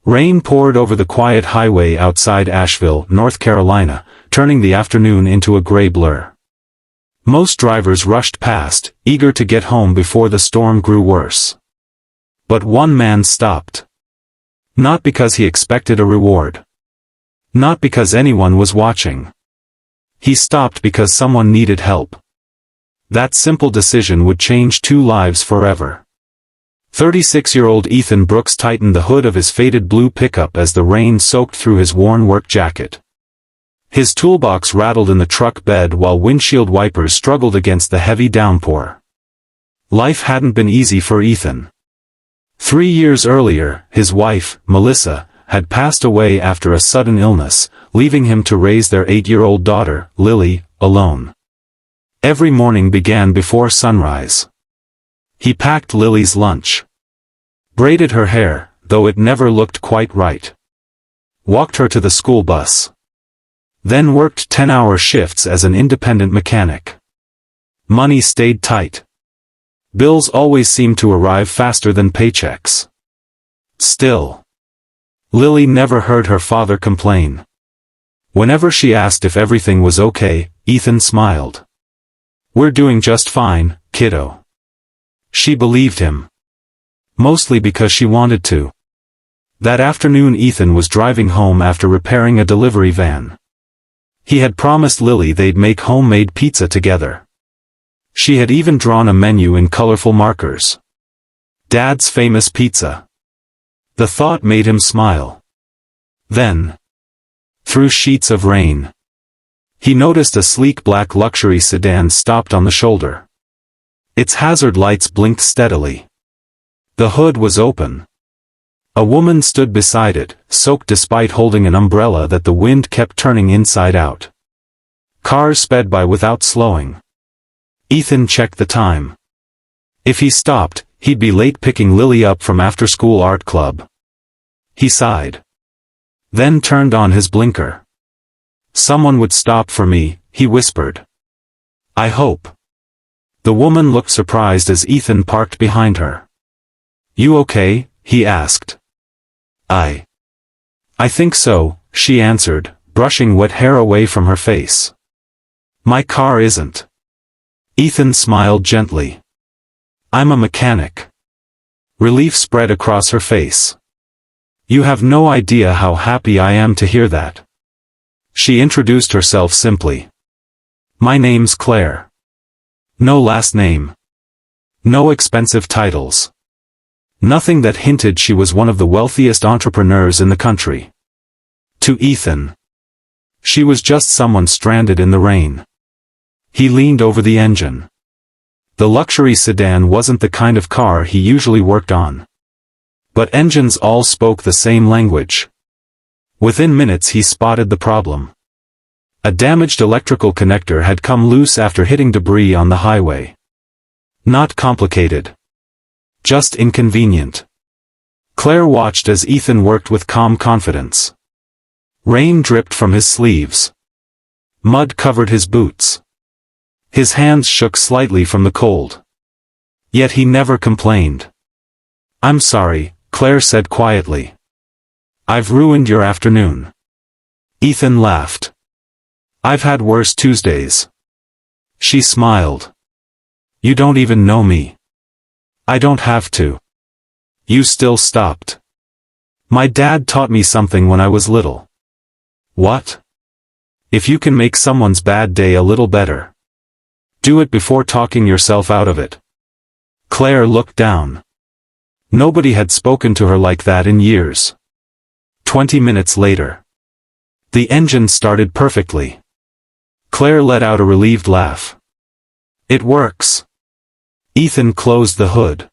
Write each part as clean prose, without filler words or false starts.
Rain poured over the quiet highway outside Asheville, North Carolina, turning the afternoon into a gray blur. Most drivers rushed past, eager to get home before the storm grew worse. But one man stopped. Not because he expected a reward. Not because anyone was watching. He stopped because someone needed help. That simple decision would change two lives forever. 36-year-old Ethan Brooks tightened the hood of his faded blue pickup as the rain soaked through his worn work jacket. His toolbox rattled in the truck bed while windshield wipers struggled against the heavy downpour. Life hadn't been easy for Ethan. 3 years earlier, his wife, Melissa, had passed away after a sudden illness, leaving him to raise their 8-year-old daughter, Lily, alone. Every morning began before sunrise. He packed Lily's lunch. Braided her hair, though it never looked quite right. Walked her to the school bus. Then worked 10-hour shifts as an independent mechanic. Money stayed tight. Bills always seemed to arrive faster than paychecks. Still, Lily never heard her father complain. Whenever she asked if everything was okay, Ethan smiled. "We're doing just fine, kiddo." She believed him. Mostly because she wanted to. That afternoon Ethan was driving home after repairing a delivery van. He had promised Lily they'd make homemade pizza together. She had even drawn a menu in colorful markers. Dad's famous pizza. The thought made him smile. Then, through sheets of rain, he noticed a sleek black luxury sedan stopped on the shoulder. Its hazard lights blinked steadily. The hood was open. A woman stood beside it, soaked despite holding an umbrella that the wind kept turning inside out. Cars sped by without slowing. Ethan checked the time. If he stopped, he'd be late picking Lily up from after-school art club. He sighed. Then turned on his blinker. "Someone would stop for me," he whispered. "I hope." The woman looked surprised as Ethan parked behind her. "You okay?" he asked. I think so," she answered, brushing wet hair away from her face. "My car isn't." Ethan smiled gently. "I'm a mechanic." Relief spread across her face. "You have no idea how happy I am to hear that." She introduced herself simply. "My name's Claire." No last name. No expensive titles. Nothing that hinted she was one of the wealthiest entrepreneurs in the country. To Ethan, she was just someone stranded in the rain. He leaned over the engine. The luxury sedan wasn't the kind of car he usually worked on. But engines all spoke the same language. Within minutes he spotted the problem. A damaged electrical connector had come loose after hitting debris on the highway. Not complicated. Just inconvenient. Claire watched as Ethan worked with calm confidence. Rain dripped from his sleeves. Mud covered his boots. His hands shook slightly from the cold. Yet he never complained. "I'm sorry," Claire said quietly. "I've ruined your afternoon." Ethan laughed. "I've had worse Tuesdays." She smiled. "You don't even know me." "I don't have to." "You still stopped." "My dad taught me something when I was little." "What?" "If you can make someone's bad day a little better, do it before talking yourself out of it." Claire looked down. Nobody had spoken to her like that in years. 20 minutes later, the engine started perfectly. Claire let out a relieved laugh. "It works." Ethan closed the hood.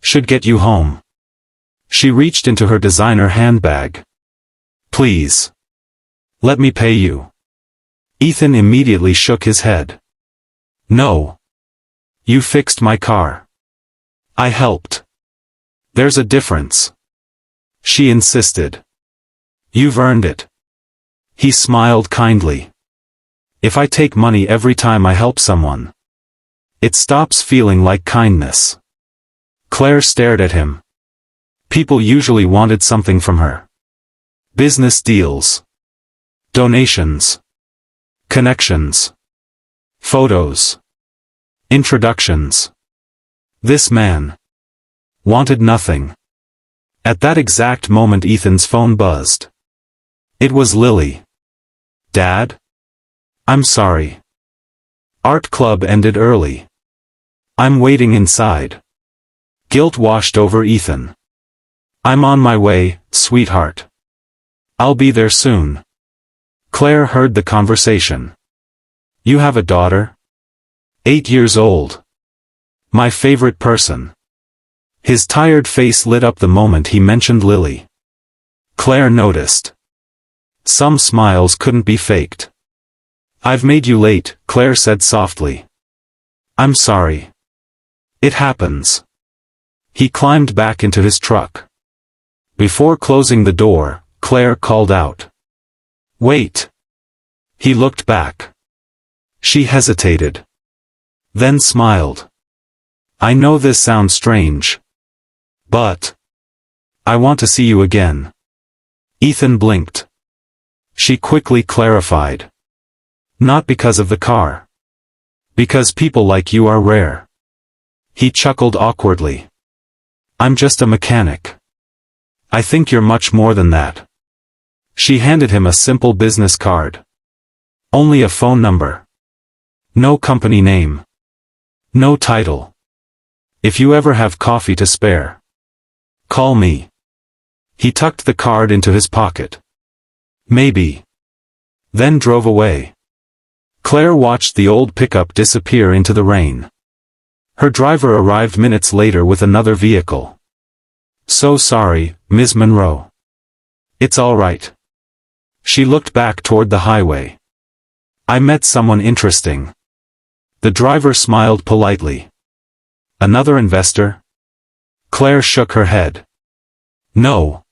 "Should get you home." She reached into her designer handbag. "Please. Let me pay you." Ethan immediately shook his head. "No. You fixed my car." "I helped." "There's a difference." She insisted. "You've earned it." He smiled kindly. "If I take money every time I help someone, it stops feeling like kindness." Claire stared at him. People usually wanted something from her. Business deals. Donations. Connections. Photos. Introductions. This man wanted nothing. At that exact moment Ethan's phone buzzed. It was Lily. Dad? I'm sorry. Art club ended early. I'm waiting inside. Guilt washed over Ethan. I'm on my way, sweetheart. I'll be there soon. Claire heard the conversation. You have a daughter? 8 years old. My favorite person. His tired face lit up the moment he mentioned Lily. Claire noticed. Some smiles couldn't be faked. I've made you late, Claire said softly. I'm sorry. It happens. He climbed back into his truck. Before closing the door, Claire called out. Wait. He looked back. She hesitated. Then smiled. I know this sounds strange. But I want to see you again. Ethan blinked. She quickly clarified. Not because of the car. Because people like you are rare. He chuckled awkwardly. I'm just a mechanic. I think you're much more than that. She handed him a simple business card. Only a phone number. No company name. No title. If you ever have coffee to spare, call me. He tucked the card into his pocket. Maybe. Then drove away. Claire watched the old pickup disappear into the rain. Her driver arrived minutes later with another vehicle. So sorry, Ms. Monroe. It's all right. She looked back toward the highway. I met someone interesting. The driver smiled politely. Another investor? Claire shook her head. No.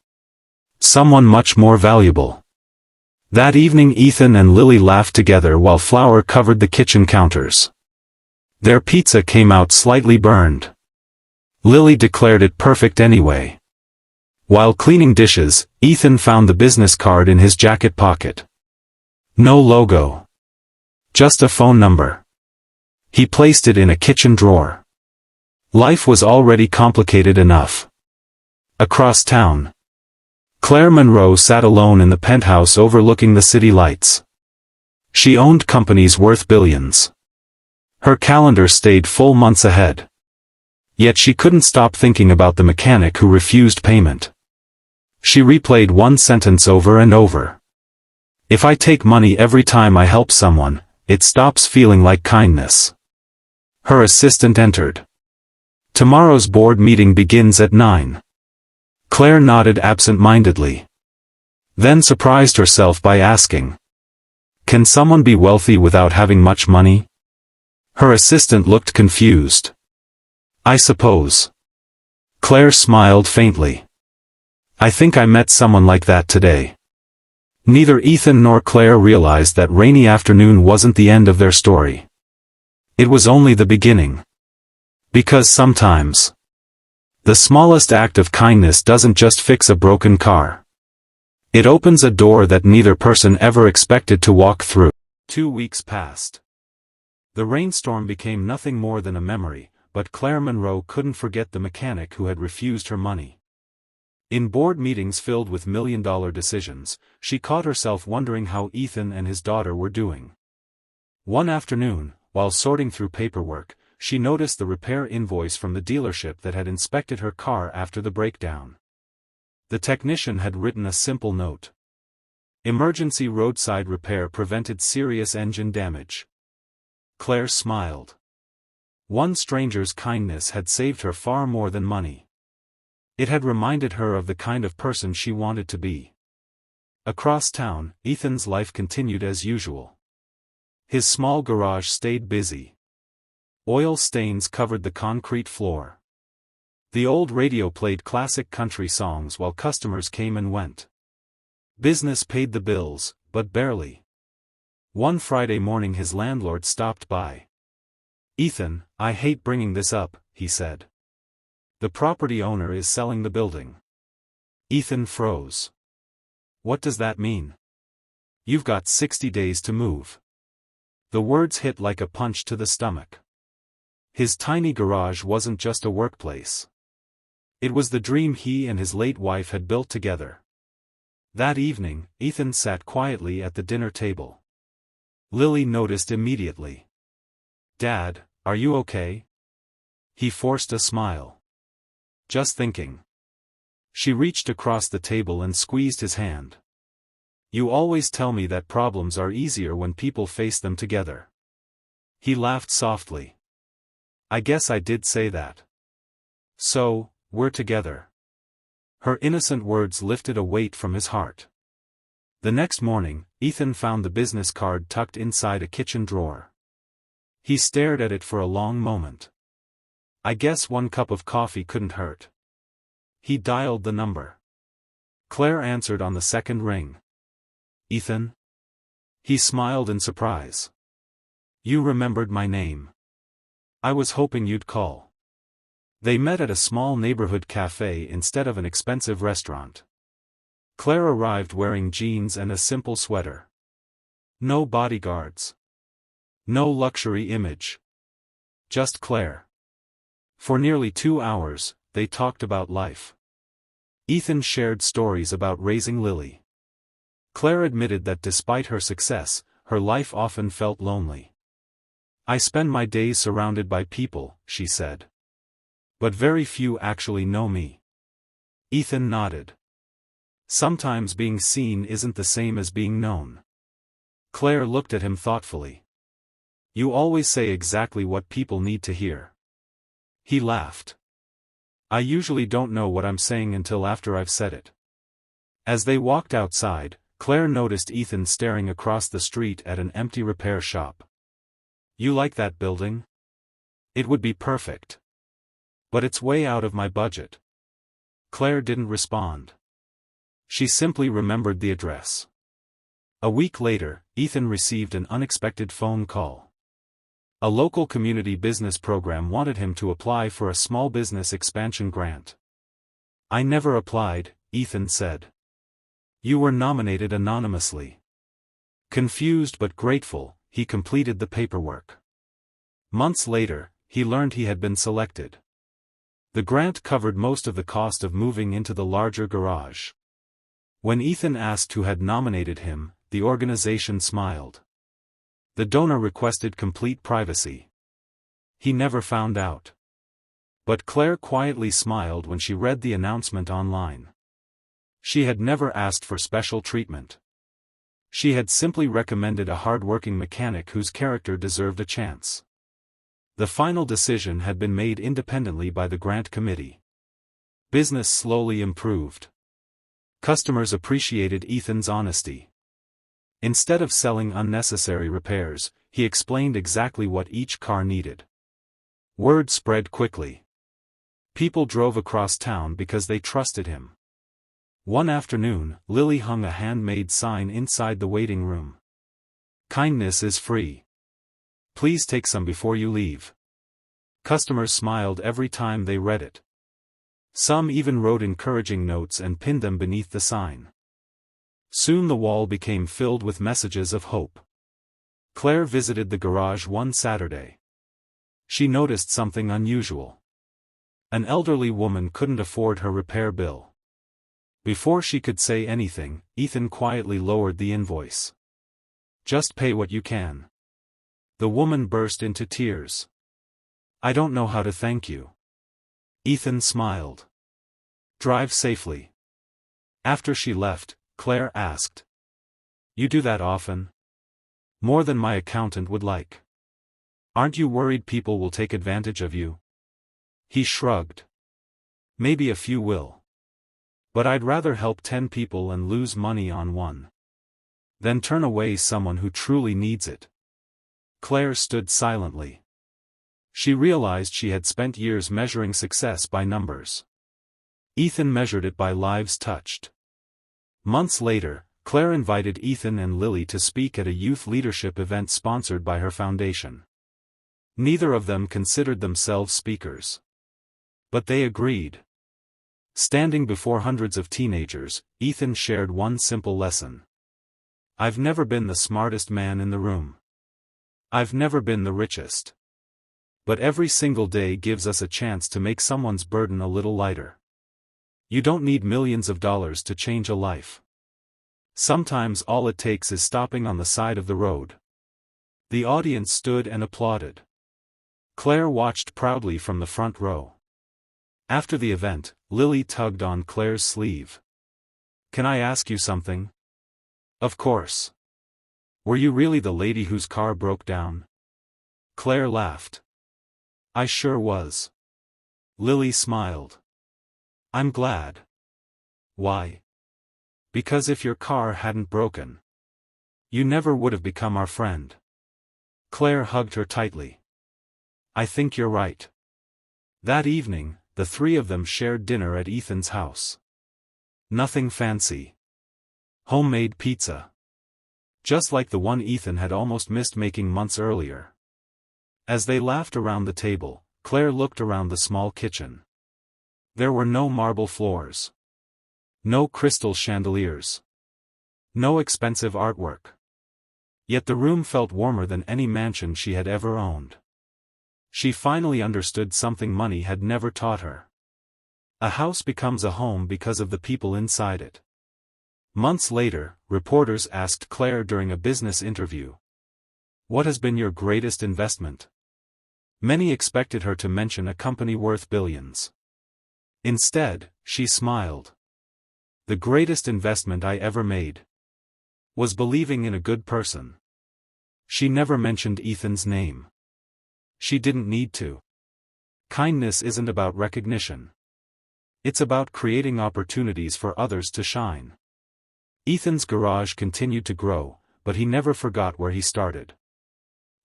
Someone much more valuable. That evening Ethan and Lily laughed together while flour covered the kitchen counters. Their pizza came out slightly burned. Lily declared it perfect anyway. While cleaning dishes, Ethan found the business card in his jacket pocket. No logo. Just a phone number. He placed it in a kitchen drawer. Life was already complicated enough. Across town, Claire Monroe sat alone in the penthouse overlooking the city lights. She owned companies worth billions. Her calendar stayed full months ahead. Yet she couldn't stop thinking about the mechanic who refused payment. She replayed one sentence over and over. If I take money every time I help someone, it stops feeling like kindness. Her assistant entered. Tomorrow's board meeting begins at 9. Claire nodded absent-mindedly. Then surprised herself by asking. Can someone be wealthy without having much money? Her assistant looked confused. I suppose. Claire smiled faintly. I think I met someone like that today. Neither Ethan nor Claire realized that rainy afternoon wasn't the end of their story. It was only the beginning. Because sometimes, the smallest act of kindness doesn't just fix a broken car. It opens a door that neither person ever expected to walk through. 2 weeks passed. The rainstorm became nothing more than a memory, but Claire Monroe couldn't forget the mechanic who had refused her money. In board meetings filled with million-dollar decisions, she caught herself wondering how Ethan and his daughter were doing. One afternoon, while sorting through paperwork, she noticed the repair invoice from the dealership that had inspected her car after the breakdown. The technician had written a simple note. Emergency roadside repair prevented serious engine damage. Claire smiled. One stranger's kindness had saved her far more than money. It had reminded her of the kind of person she wanted to be. Across town, Ethan's life continued as usual. His small garage stayed busy. Oil stains covered the concrete floor. The old radio played classic country songs while customers came and went. Business paid the bills, but barely. One Friday morning his landlord stopped by. Ethan, I hate bringing this up, he said. The property owner is selling the building. Ethan froze. What does that mean? You've got 60 days to move. The words hit like a punch to the stomach. His tiny garage wasn't just a workplace. It was the dream he and his late wife had built together. That evening, Ethan sat quietly at the dinner table. Lily noticed immediately. "Dad, are you okay?" He forced a smile. "Just thinking." She reached across the table and squeezed his hand. "You always tell me that problems are easier when people face them together." He laughed softly. "I guess I did say that. So, we're together." Her innocent words lifted a weight from his heart. The next morning, Ethan found the business card tucked inside a kitchen drawer. He stared at it for a long moment. "I guess 1 cup of coffee couldn't hurt." He dialed the number. Claire answered on the second ring. "Ethan?" He smiled in surprise. "You remembered my name. I was hoping you'd call." They met at a small neighborhood cafe instead of an expensive restaurant. Claire arrived wearing jeans and a simple sweater. No bodyguards. No luxury image. Just Claire. For nearly 2 hours, they talked about life. Ethan shared stories about raising Lily. Claire admitted that despite her success, her life often felt lonely. "I spend my days surrounded by people," she said. "But very few actually know me." Ethan nodded. "Sometimes being seen isn't the same as being known." Claire looked at him thoughtfully. "You always say exactly what people need to hear." He laughed. "I usually don't know what I'm saying until after I've said it." As they walked outside, Claire noticed Ethan staring across the street at an empty repair shop. "You like that building? It would be perfect. But it's way out of my budget." Claire didn't respond. She simply remembered the address. A week later, Ethan received an unexpected phone call. A local community business program wanted him to apply for a small business expansion grant. "I never applied," Ethan said. "You were nominated anonymously." Confused but grateful, he completed the paperwork. Months later, he learned he had been selected. The grant covered most of the cost of moving into the larger garage. When Ethan asked who had nominated him, the organization smiled. The donor requested complete privacy. He never found out. But Claire quietly smiled when she read the announcement online. She had never asked for special treatment. She had simply recommended a hard-working mechanic whose character deserved a chance. The final decision had been made independently by the grant committee. Business slowly improved. Customers appreciated Ethan's honesty. Instead of selling unnecessary repairs, he explained exactly what each car needed. Word spread quickly. People drove across town because they trusted him. One afternoon, Lily hung a handmade sign inside the waiting room. "Kindness is free. Please take some before you leave." Customers smiled every time they read it. Some even wrote encouraging notes and pinned them beneath the sign. Soon the wall became filled with messages of hope. Claire visited the garage one Saturday. She noticed something unusual. An elderly woman couldn't afford her repair bill. Before she could say anything, Ethan quietly lowered the invoice. "Just pay what you can." The woman burst into tears. "I don't know how to thank you." Ethan smiled. "Drive safely." After she left, Claire asked, "You do that often?" "More than my accountant would like." "Aren't you worried people will take advantage of you?" He shrugged. "Maybe a few will. But I'd rather help 10 people and lose money on one than turn away someone who truly needs it." Claire stood silently. She realized she had spent years measuring success by numbers. Ethan measured it by lives touched. Months later, Claire invited Ethan and Lily to speak at a youth leadership event sponsored by her foundation. Neither of them considered themselves speakers. But they agreed. Standing before hundreds of teenagers, Ethan shared one simple lesson. I've never been the smartest man in the room. I've never been the richest. But every single day gives us a chance to make someone's burden a little lighter. You don't need millions of dollars to change a life. Sometimes all it takes is stopping on the side of the road. The audience stood and applauded. Claire watched proudly from the front row. After the event, Lily tugged on Claire's sleeve. Can I ask you something? Of course. Were you really the lady whose car broke down? Claire laughed. I sure was. Lily smiled. I'm glad. Why? Because if your car hadn't broken, you never would have become our friend. Claire hugged her tightly. I think you're right. That evening, the three of them shared dinner at Ethan's house. Nothing fancy. Homemade pizza. Just like the one Ethan had almost missed making months earlier. As they laughed around the table, Claire looked around the small kitchen. There were no marble floors. No crystal chandeliers. No expensive artwork. Yet the room felt warmer than any mansion she had ever owned. She finally understood something money had never taught her. A house becomes a home because of the people inside it. Months later, reporters asked Claire during a business interview, "What has been your greatest investment?" Many expected her to mention a company worth billions. Instead, she smiled. The greatest investment I ever made was believing in a good person. She never mentioned Ethan's name. She didn't need to. Kindness isn't about recognition. It's about creating opportunities for others to shine. Ethan's garage continued to grow, but he never forgot where he started.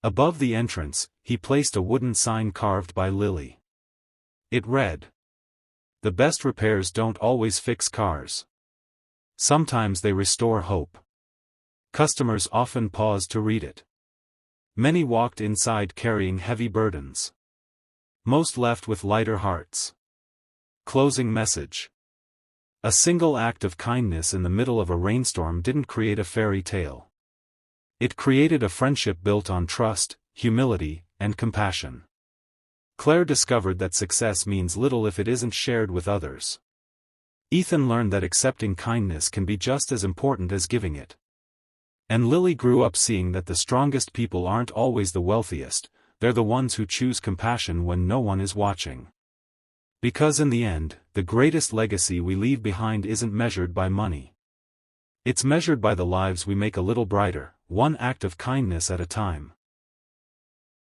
Above the entrance, he placed a wooden sign carved by Lily. It read, "The best repairs don't always fix cars. Sometimes they restore hope." Customers often paused to read it. Many walked inside carrying heavy burdens. Most left with lighter hearts. Closing message. A single act of kindness in the middle of a rainstorm didn't create a fairy tale. It created a friendship built on trust, humility, and compassion. Claire discovered that success means little if it isn't shared with others. Ethan learned that accepting kindness can be just as important as giving it. And Lily grew up seeing that the strongest people aren't always the wealthiest, they're the ones who choose compassion when no one is watching. Because in the end, the greatest legacy we leave behind isn't measured by money. It's measured by the lives we make a little brighter, one act of kindness at a time.